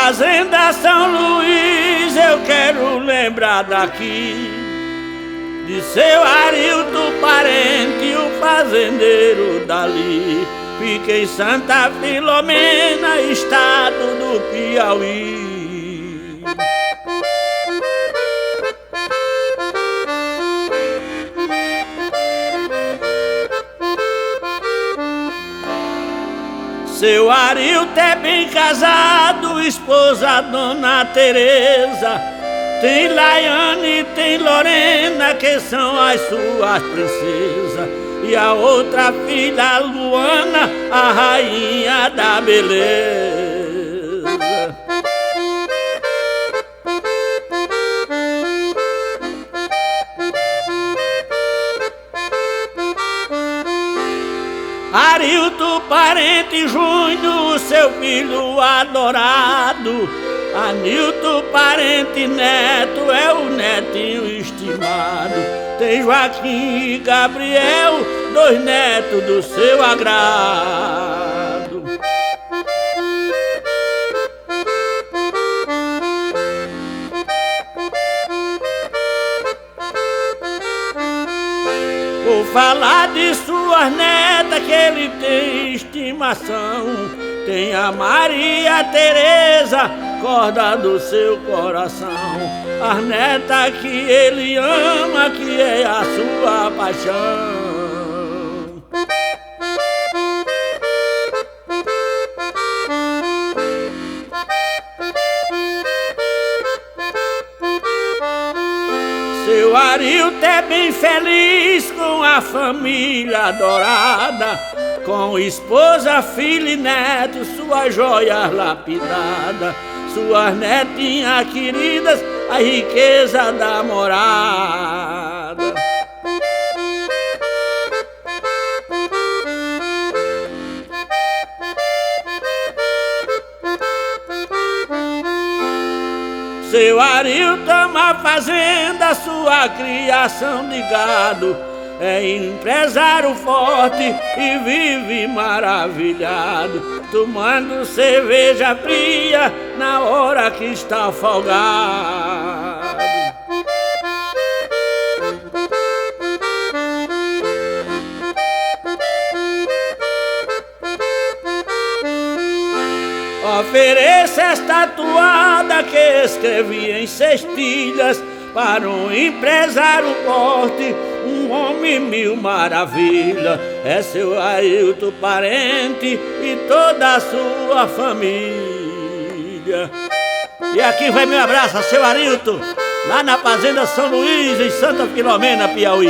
fazenda São Luís eu quero lembrar daqui de seu Arilto parente, o fazendeiro dali. Fica em Santa Filomena, estado do Piauí. Seu Arilto é bem casado, esposa Dona Teresa. Tem Laiane e tem Lorena, que são as suas princesas. E a outra filha, Luana, a rainha da beleza. Arilto parente Júnior, seu filho adorado. Anilto parente neto, é o netinho estimado. Tem Joaquim e Gabriel, dois netos do seu agrado. Vou falar de suas netas que ele tem estimação. Tem a Maria Teresa, corda do seu coração. As netas que ele ama, que é a sua paixão. Seu Arilto é bem feliz com a família adorada, com esposa, filho e neto, suas joias lapidadas, suas netinhas queridas, a riqueza da morada. Seu Arilto ama a fazenda, sua criação de gado. É empresário forte e vive maravilhado, tomando cerveja fria na hora que está folgado. Ofereça esta toada que escrevi em cestilhas para um empresário forte, um homem mil maravilha. É seu Arilto parente e toda a sua família. E aqui vai meu abraço a seu Arilto, lá na fazenda São Luís, em Santa Filomena, Piauí.